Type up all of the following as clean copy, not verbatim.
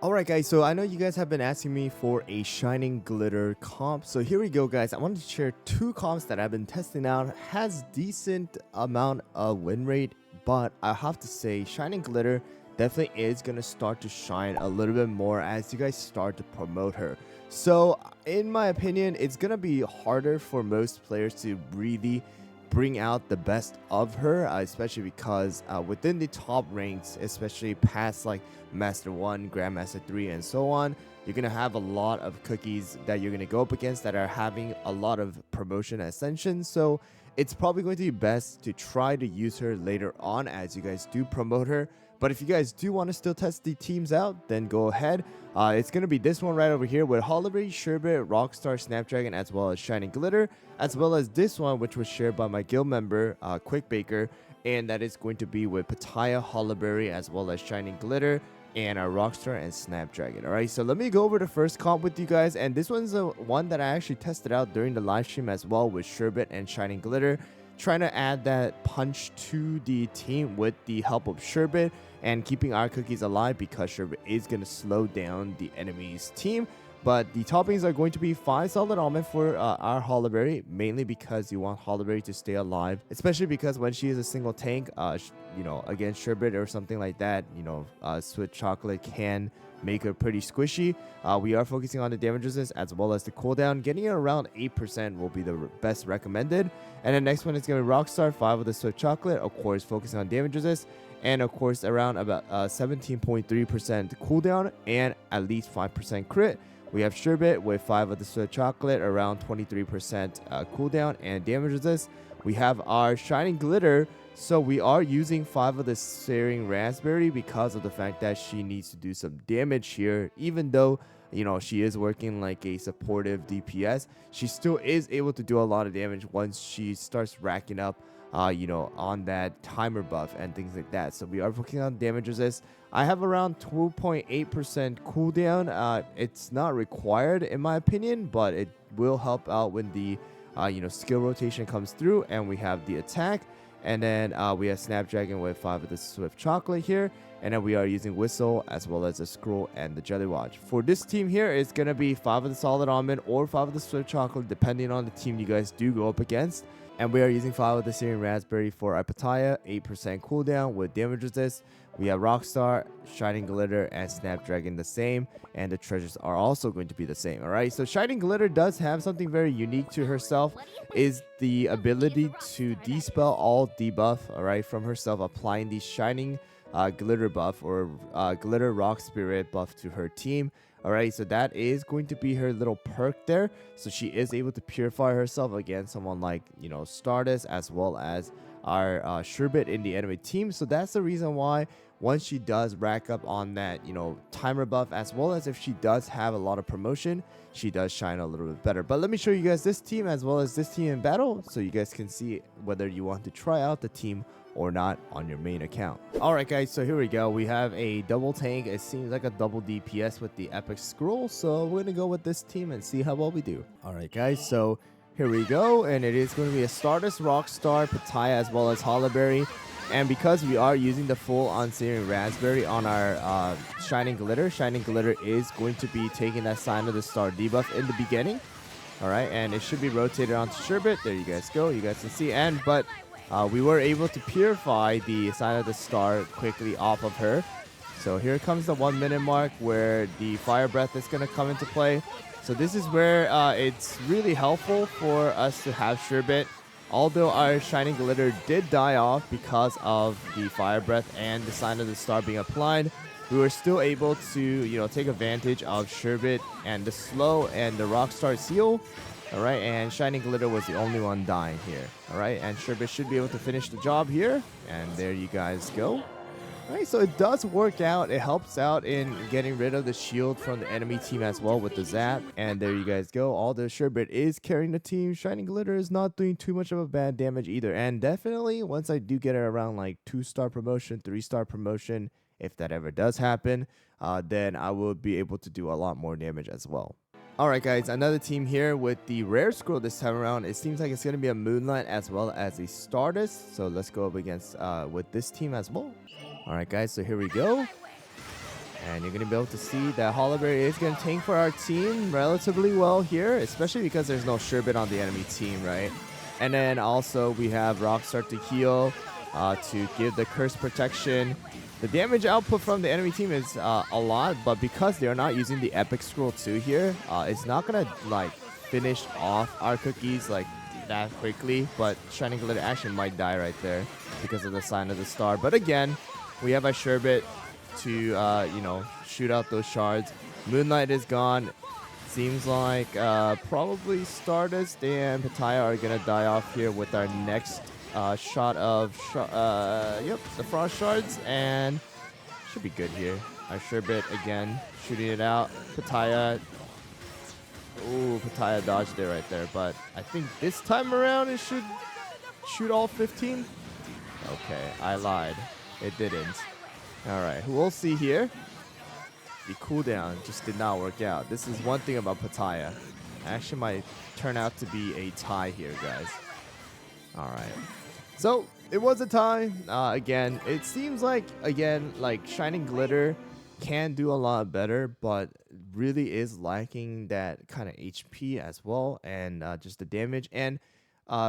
Alright guys, so I know you guys have been asking me for a Shining Glitter comp. So here we go guys. I wanted to share two comps that I've been testing out. Has decent amount of win rate, but I have to say Shining Glitter definitely is going to start to shine a little bit more as you guys start to promote her. So in my opinion, it's going to be harder for most players to really bring out the best of her, especially because within the top ranks, especially past like Master 1, Grandmaster 3, and so on, you're going to have a lot of cookies that you're going to go up against that are having a lot of promotion ascension. So it's probably going to be best to try to use her later on as you guys do promote her. But if you guys do want to still test the teams out, then go ahead. It's going to be this one right over here with Hollyberry, Sherbet, Rockstar, Snapdragon, as well as Shining Glitter, as well as this one, which was shared by my guild member, Quick Baker, and that is going to be with Pattaya, Hollyberry, as well as Shining Glitter, and our Rockstar and Snapdragon. All right, so let me go over the first comp with you guys, and this one's the one that I actually tested out during the live stream as well with Sherbet and Shining Glitter, trying to add that punch to the team with the help of Sherbet and keeping our cookies alive, because Sherbet is going to slow down the enemy's team. But the toppings are going to be 5 solid almond for our Hollyberry, mainly because you want Hollyberry to stay alive, especially because when she is a single tank, against Sherbet or something like that, sweet chocolate can make her pretty squishy. We are focusing on the damage resist as well as the cooldown. Getting it around 8% will be the best recommended. And the next one is going to be Rockstar, 5 with the sweet chocolate, of course focusing on damage resist, and of course around about 17.3% cooldown and at least 5% crit. We have Sherbet with 5 of the sweet chocolate, around 23% cooldown and damage resist. We have our Shining Glitter, so we are using 5 of the Searing Raspberry because of the fact that she needs to do some damage here. Even though, she is working like a supportive DPS, she still is able to do a lot of damage once she starts racking up on that timer buff and things like that. So we are focusing on damage resist. I have around 2.8% cooldown. It's not required in my opinion, but it will help out when the skill rotation comes through. And we have the attack, and then we have Snapdragon with 5 of the swift chocolate here, and then we are using whistle as well as the scroll and the jelly watch. For this team here, it's gonna be 5 of the solid almond or 5 of the swift chocolate depending on the team you guys do go up against. And we are using 5 of the Searing Raspberry for our Pattaya, 8% cooldown with damage resist. We have Rockstar, Shining Glitter, and Snapdragon the same, and the treasures are also going to be the same. Alright, so Shining Glitter does have something very unique to herself, is the ability to dispel all debuff, alright, from herself, applying the Shining Glitter buff or Glitter Rock Spirit buff to her team. Alright, so that is going to be her little perk there. So she is able to purify herself against someone like, Stardust, as well as our Sherbet in the enemy team. So that's the reason why once she does rack up on that, timer buff, as well as if she does have a lot of promotion, she does shine a little bit better. But let me show you guys this team as well as this team in battle, so you guys can see whether you want to try out the team or not on your main account. Alright guys, so here we go. We have a double tank. It seems like a double DPS with the epic scroll, so we're gonna go with this team and see how well we do. Alright guys, so here we go, and it is going to be a Stardust, Rockstar, Pattaya, as well as Hollyberry. And because we are using the full on Searing Raspberry on our Shining Glitter is going to be taking that Sign of the Star debuff in the beginning. Alright, and it should be rotated onto Sherbet. There you guys go. You guys can see. But we were able to purify the Sign of the Star quickly off of her. So here comes the 1 minute mark where the Fire Breath is going to come into play. So this is where it's really helpful for us to have Sherbet. Although our Shining Glitter did die off because of the Fire Breath and the Sign of the Star being applied, we were still able to, take advantage of Sherbet and the slow and the Rockstar seal. Alright, and Shining Glitter was the only one dying here. Alright, and Sherbet should be able to finish the job here. And there you guys go. Alright, so it does work out. It helps out in getting rid of the shield from the enemy team as well with the zap. And there you guys go. Although Sherbet is carrying the team, Shining Glitter is not doing too much of a bad damage either. And definitely, once I do get it around like 2-star promotion, 3-star promotion, if that ever does happen, then I will be able to do a lot more damage as well. Alright guys, another team here with the rare scroll this time around. It seems like it's going to be a Moonlight as well as a Stardust. So let's go up against with this team as well. Alright guys, so here we go. And you're going to be able to see that Holleberry is going to tank for our team relatively well here, especially because there's no Sherbet on the enemy team, right? And then also we have Rockstar to heal, to give the curse protection. The damage output from the enemy team is a lot, but because they're not using the Epic Scroll 2 here, it's not going to like finish off our cookies like that quickly, but Shining Glitter actually might die right there because of the sign of the star. But again, we have a Sherbet to shoot out those shards. Moonlight is gone. Seems like probably Stardust and Pattaya are gonna die off here with our next shot of the frost shards, and should be good here. Our Sherbet again shooting it out. Pattaya. Ooh, Pattaya dodged it right there, but I think this time around it should shoot all 15. Okay, I lied. It didn't. Alright, we'll see here. The cooldown just did not work out. This is one thing about Pattaya. Actually might turn out to be a tie here, guys. Alright. So, it was a tie. Again, it seems like, Shining Glitter can do a lot better, but really is lacking that kind of HP as well, and just the damage. And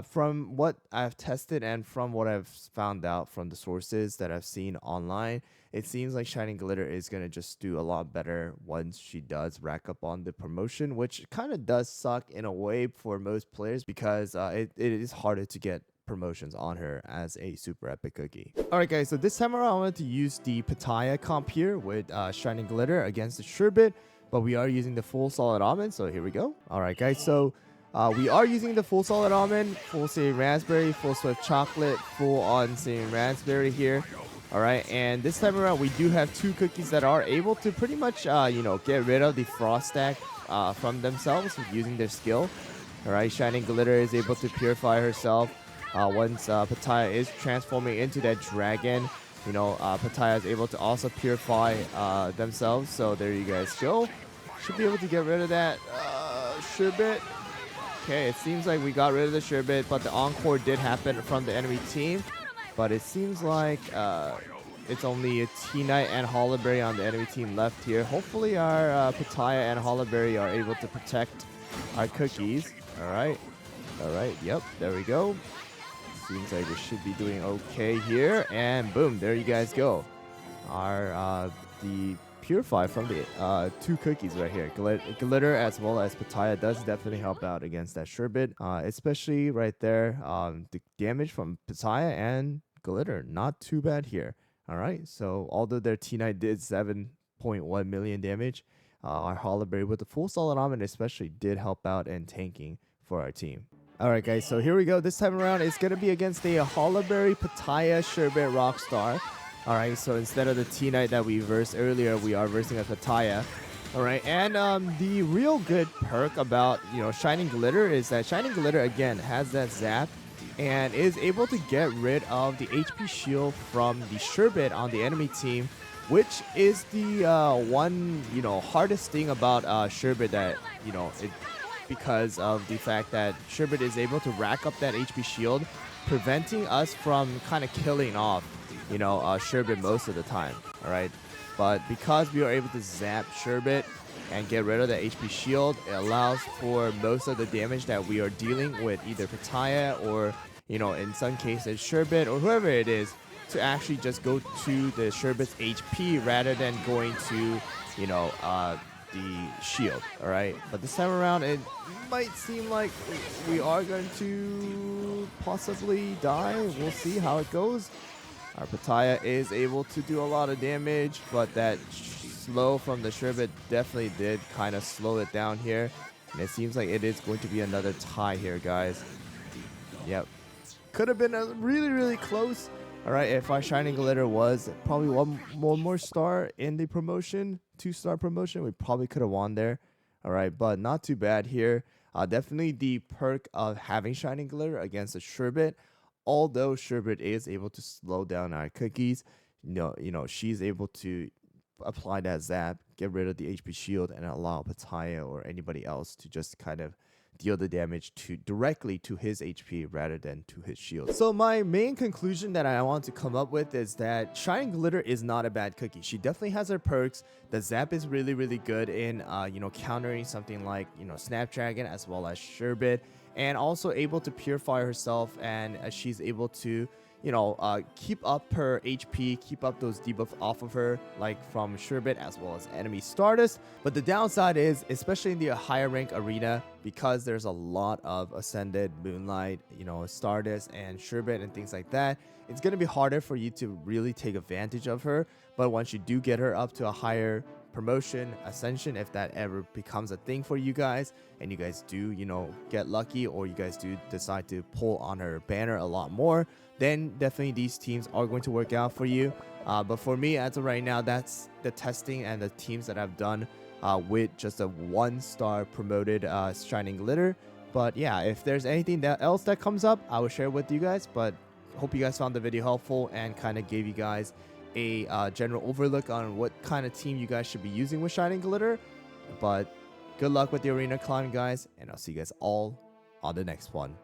from what I've tested and from what I've found out from the sources that I've seen online, it seems like Shining Glitter is going to just do a lot better once she does rack up on the promotion, which kind of does suck in a way for most players because it is harder to get promotions on her as a super epic cookie. Alright guys, so this time around I wanted to use the Pattaya comp here with Shining Glitter against the Sherbet, but we are using the full solid almond, so here we go. Alright guys, so we are using the full solid almond, full savory raspberry, full swift chocolate, full on savory raspberry here. Alright, and this time around we do have two cookies that are able to pretty much get rid of the frost stack from themselves using their skill. Alright, Shining Glitter is able to purify herself once Pattaya is transforming into that dragon. Pattaya is able to also purify themselves, so there you guys go. Should be able to get rid of that Sherbet. Okay, it seems like we got rid of the Sherbet, but the encore did happen from the enemy team. But it seems like it's only a T-Knight and Holleberry on the enemy team left here. Hopefully our Pattaya and Holleberry are able to protect our cookies. Alright, yep, there we go. Seems like we should be doing okay here. And boom, there you guys go. Our the Purify from the two cookies right here. Glitter as well as Pattaya does definitely help out against that Sherbet. Especially right there, the damage from Pattaya and Glitter, not too bad here. Alright, so although their T-Knight did 7.1 million damage, our Holleberry with the full solid almond especially did help out in tanking for our team. Alright guys, so here we go. This time around it's going to be against a Holleberry, Pattaya, Sherbet, Rockstar. Alright, so instead of the T-Knight that we versed earlier, we are versing a Pattaya. Alright, and the real good perk about, Shining Glitter is that Shining Glitter, again, has that zap and is able to get rid of the HP shield from the Sherbet on the enemy team, which is the one, hardest thing about Sherbet that, because of the fact that Sherbet is able to rack up that HP shield, preventing us from kind of killing off, Sherbet most of the time. Alright, but because we are able to zap Sherbet and get rid of the HP shield, it allows for most of the damage that we are dealing with either Pattaya or, in some cases Sherbet or whoever it is, to actually just go to the Sherbet's HP rather than going to, the shield. Alright, but this time around it might seem like we are going to possibly die. We'll see how it goes. Our Pattaya is able to do a lot of damage, but that slow from the Sherbet definitely did kind of slow it down here. And it seems like it is going to be another tie here, guys. Yep. Could have been a really close. Alright, if our Shining Glitter was probably one more star in the promotion, 2-star promotion, we probably could have won there. Alright, but not too bad here. Definitely the perk of having Shining Glitter against the Sherbet. Although Sherbet is able to slow down our cookies, she's able to apply that zap, get rid of the HP shield, and allow Pattaya or anybody else to just kind of deal the damage directly to his HP rather than to his shield. So my main conclusion that I want to come up with is that Shining Glitter is not a bad cookie. She definitely has her perks. The zap is really good in countering something like Snapdragon as well as Sherbet, and also able to purify herself, and she's able to keep up her HP, keep up those debuffs off of her, like from Sherbet as well as enemy Stardust. But the downside is, especially in the higher rank arena, because there's a lot of Ascended, Moonlight, Stardust, and Sherbet and things like that, it's going to be harder for you to really take advantage of her. But once you do get her up to a higher promotion, ascension, if that ever becomes a thing for you guys, and you guys do get lucky, or you guys do decide to pull on her banner a lot more, then definitely these teams are going to work out for you. But for me, as of right now, that's the testing and the teams that I've done with just a 1-star promoted Shining Glitter. But yeah, if there's anything else that comes up, I will share it with you guys. But hope you guys found the video helpful and kind of gave you guys a general overlook on what kind of team you guys should be using with Shining Glitter. But good luck with the arena climb, guys, and I'll see you guys all on the next one.